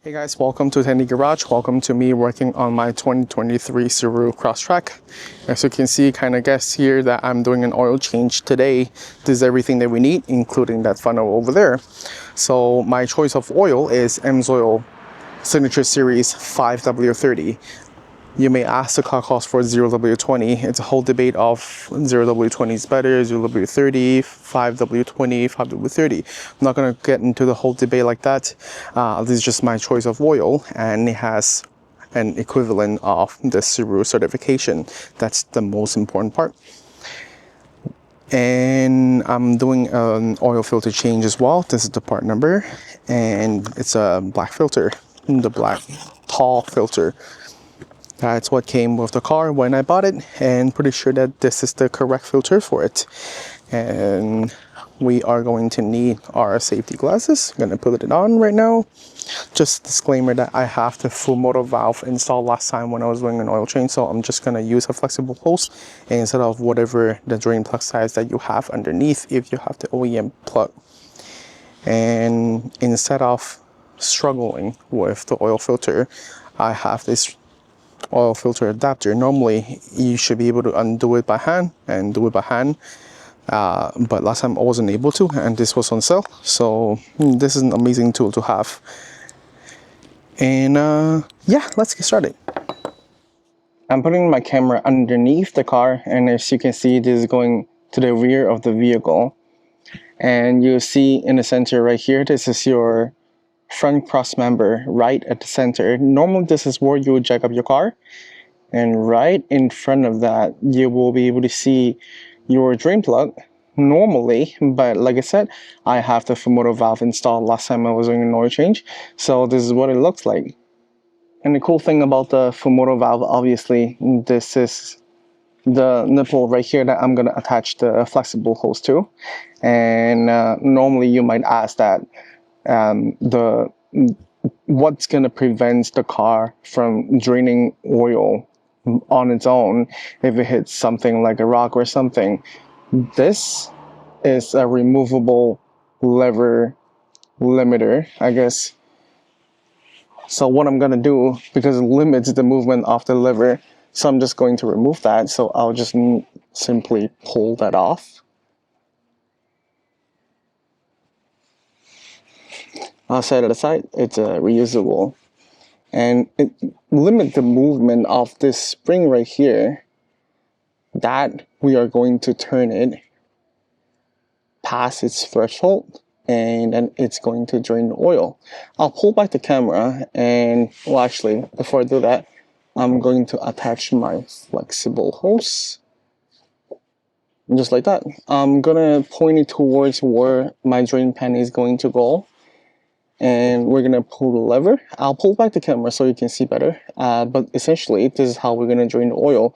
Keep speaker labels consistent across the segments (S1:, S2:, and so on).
S1: Hey guys, welcome to Tande Garage. Welcome to me working on my 2023 Subaru Crosstrek. As you can see, kind of guess here that I'm doing an oil change today. This is everything that we need, including that funnel over there. So my choice of oil is Amsoil Signature Series 5W30. You may ask the car cost for 0W20. It's a whole debate of 0W20 is better, 0W30, 5W20, 5W30. I'm not going to get into the whole debate like that. This is just my choice of oil, and it has an equivalent of the Subaru certification. That's the most important part. And I'm doing an oil filter change as well. This is the part number, and it's a black filter, the black tall filter. That's what came with the car when I bought it, and pretty sure that this is the correct filter for it. And we are going to need our safety glasses. I'm gonna put it on right now. Just disclaimer that I have the Fumoto Valve installed last time when I was doing an oil change, so I'm just gonna use a flexible hose instead of whatever the drain plug size that you have underneath if you have the OEM plug. And instead of struggling with the oil filter, I have this oil filter adapter. Normally you should be able to undo it by hand and do it by hand, but last time I wasn't able to, and this was on sale, so this is an amazing tool to have. And yeah, let's get started. I'm putting my camera underneath the car, and as you can see, this is going to the rear of the vehicle, and you see in the center right here, this is your front cross member right at the center. Normally this is where you would jack up your car, and right in front of that you will be able to see your drain plug normally, but like I said, I have the Fumoto Valve installed last time I was doing an oil change, so this is what it looks like. And the cool thing about the Fumoto Valve, obviously, this is the nipple right here that I'm gonna attach the flexible hose to. And normally you might ask that what's gonna prevent the car from draining oil on its own if it hits something like a rock or something. This is a removable lever limiter, I guess. So what I'm gonna do, because it limits the movement of the lever, so I'm just going to remove that. So I'll just simply pull that off. I'll set it aside. It's reusable, and it limits the movement of this spring right here. That we are going to turn it past its threshold, and then it's going to drain the oil. I'll pull back the camera, and well, actually, before I do that, I'm going to attach my flexible hose. Just like that. I'm gonna point it towards where my drain pan is going to go, and we're gonna pull the lever. I'll pull back the camera so you can see better, but essentially this is how we're gonna drain the oil.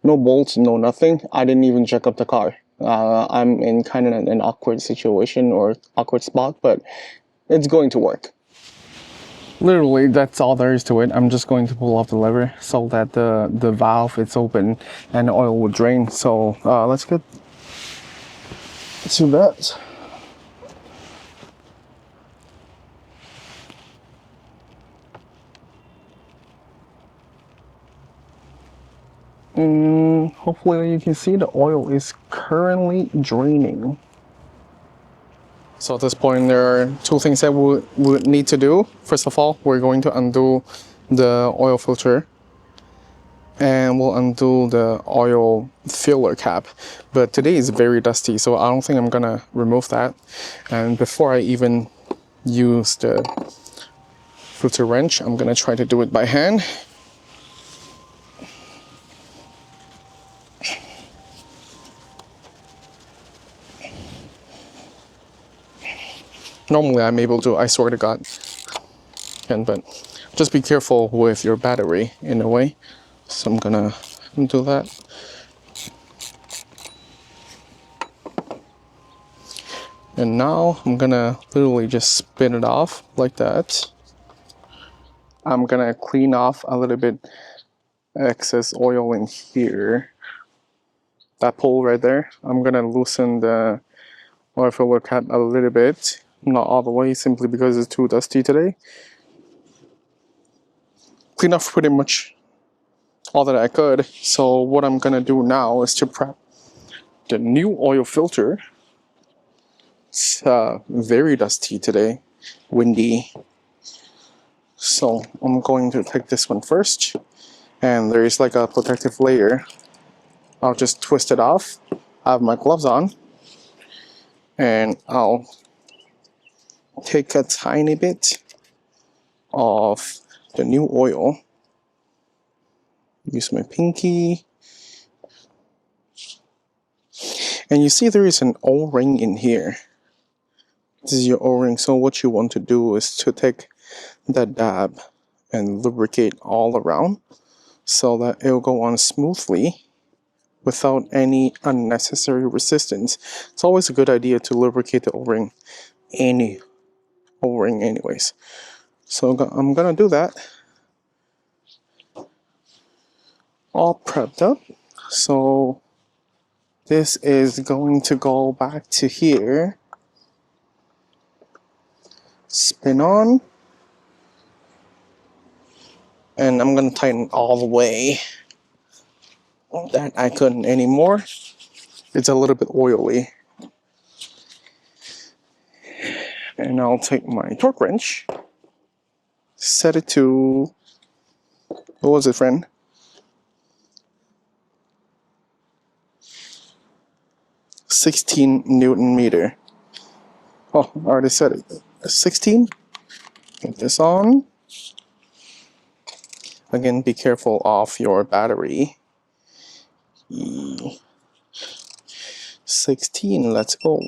S1: No bolts, no nothing. I didn't even jack up the car. I'm in kind of an awkward situation or awkward spot, but it's going to work. Literally, that's all there is to it. I'm just going to pull off the lever so that the valve is open and the oil will drain. So let's get to that. And hopefully you can see the oil is currently draining. So at this point, there are two things that we would need to do. First of all, we're going to undo the oil filter, and we'll undo the oil filler cap. But today is very dusty, so I don't think I'm gonna remove that. And before I even use the filter wrench, I'm gonna try to do it by hand. Normally I'm able to, I swear to God, but just be careful with your battery in a way. So I'm gonna do that. And now I'm gonna literally just spin it off like that. I'm gonna clean off a little bit excess oil in here. That pull right there. I'm gonna loosen the oil filler cap a little bit. Not all the way, simply because it's too dusty today. clean off pretty much all that I could. So what I'm gonna do now is to prep the new oil filter. It's very dusty today, windy. So I'm going to take this one first, and there is like a protective layer. I'll just twist it off. I have my gloves on, and I'll take a tiny bit of the new oil. Use my pinky. And you see there is an O-ring in here. This is your O-ring. So what you want to do is to take that dab and lubricate all around so that it will go on smoothly without any unnecessary resistance. It's always a good idea to lubricate the O-ring, any O-ring anyways. So I'm gonna do that. All prepped up. So this is going to go back to here. Spin on. And I'm gonna tighten all the way. That I couldn't anymore. It's a little bit oily. And I'll take my torque wrench. Set it to, what was it, friend? 16 Newton meter. Oh, I already said it. 16. Get this on. Again, be careful of your battery. 16, let's go.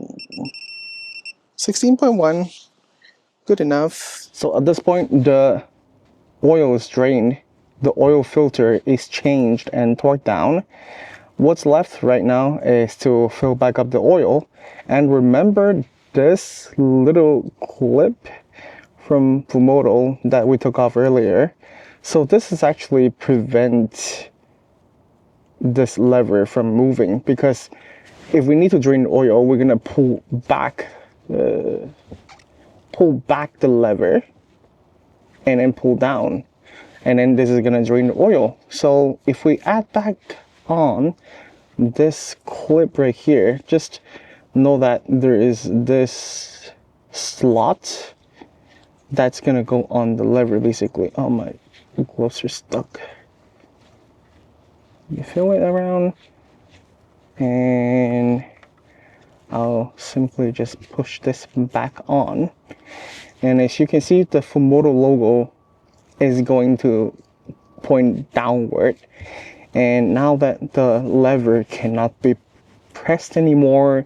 S1: 16.1, good enough. So at this point, the oil is drained. The oil filter is changed and torqued down. What's left right now is to fill back up the oil. And remember this little clip from Fumoto that we took off earlier. So this is actually prevent this lever from moving, because if we need to drain the oil, we're gonna pull back the lever and then pull down, and then this is gonna drain the oil. So if we add back on this clip right here, just know that there is this slot that's gonna go on the lever basically. Oh, my gloves are stuck. You feel it around, and I'll simply just push this back on, and as you can see, the Fumoto logo is going to point downward. And now that the lever cannot be pressed anymore,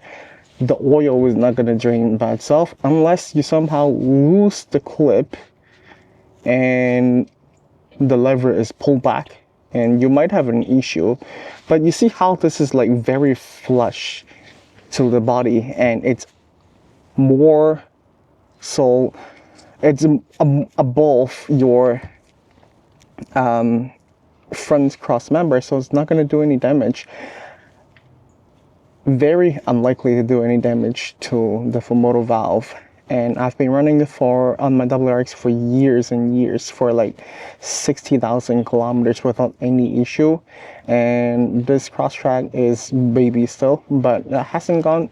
S1: the oil is not going to drain by itself unless you somehow lose the clip and the lever is pulled back, and you might have an issue. But you see how this is like very flush to the body, and it's more so it's above your front cross member, so it's not going to do any damage. Very unlikely to do any damage to the Fumoto valve. And I've been running it on my WRX for years and years, for like 60,000 kilometers without any issue. And this Crosstrek is baby still, but it hasn't gotten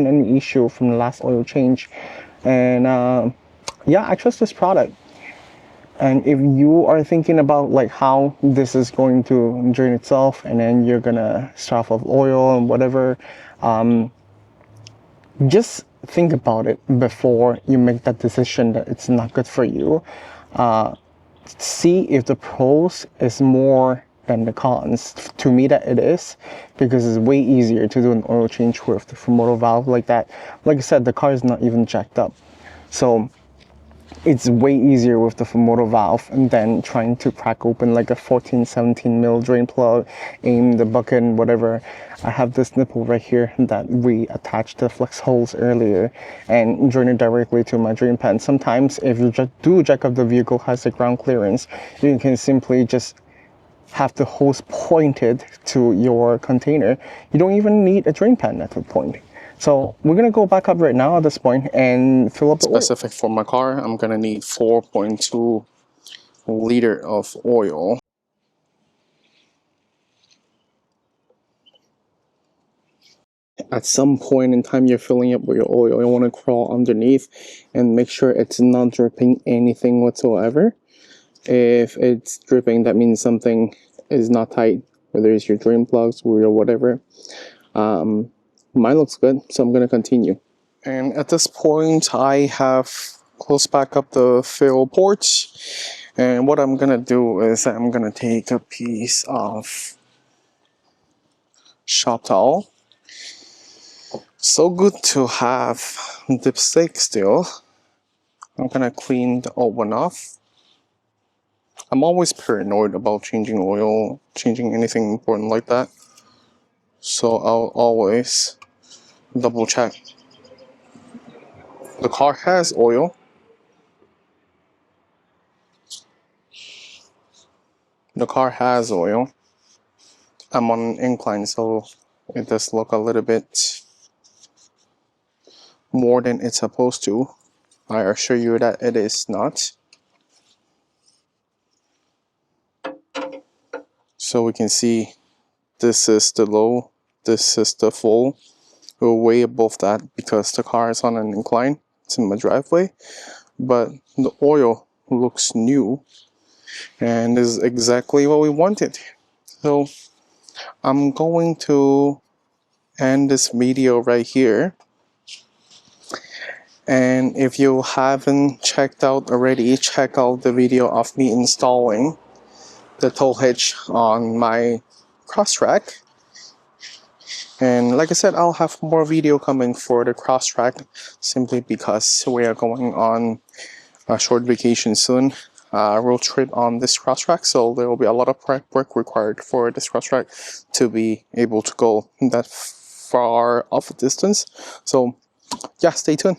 S1: any issue from the last oil change. And yeah, I trust this product. And if you are thinking about like how this is going to drain itself, and then you're gonna start off oil and whatever, just think about it before you make that decision that it's not good for you. See if the pros is more than the cons. To me, that it is, because it's way easier to do an oil change with the Fumoto valve like that. Like I said, the car is not even jacked up, so it's way easier with the Fumoto valve than trying to crack open like a 14-17 mil drain plug, aim the bucket and whatever. I have this nipple right here that we attached the flex holes earlier and drain it directly to my drain pan. Sometimes if you do jack up the vehicle has the ground clearance, you can simply just have the hose pointed to your container. You don't even need a drain pan at that point. So we're gonna go back up right now at this point and fill up the oil. Specific for my car, I'm gonna need 4.2 liter of oil. At some point in time you're filling up with your oil, you want to crawl underneath and make sure it's not dripping anything whatsoever. If it's dripping, that means something is not tight, whether it's your drain plugs or whatever. Mine looks good, so I'm going to continue. And at this point I have closed back up the fill ports, and what I'm going to do is I'm going to take a piece of shop towel. So good to have Dipstick still. I'm gonna clean the old one off. I'm always paranoid about changing oil, changing anything important like that. So I'll always double check. The car has oil. The car has oil. I'm on an incline, so it does look a little bit more than it's supposed to. I assure you that it is not. So we can see this is the low, this is the full. We're way above that because the car is on an incline. It's in my driveway, but the oil looks new and is exactly what we wanted. So I'm going to end this video right here. And if you haven't checked out already, check out the video of me installing the tow hitch on my Crosstrek. And like I said, I'll have more video coming for the Crosstrek simply because we are going on a short vacation soon, road trip on this Crosstrek, so there will be a lot of prep work required for this Crosstrek to be able to go that far off a distance. So yeah, stay tuned.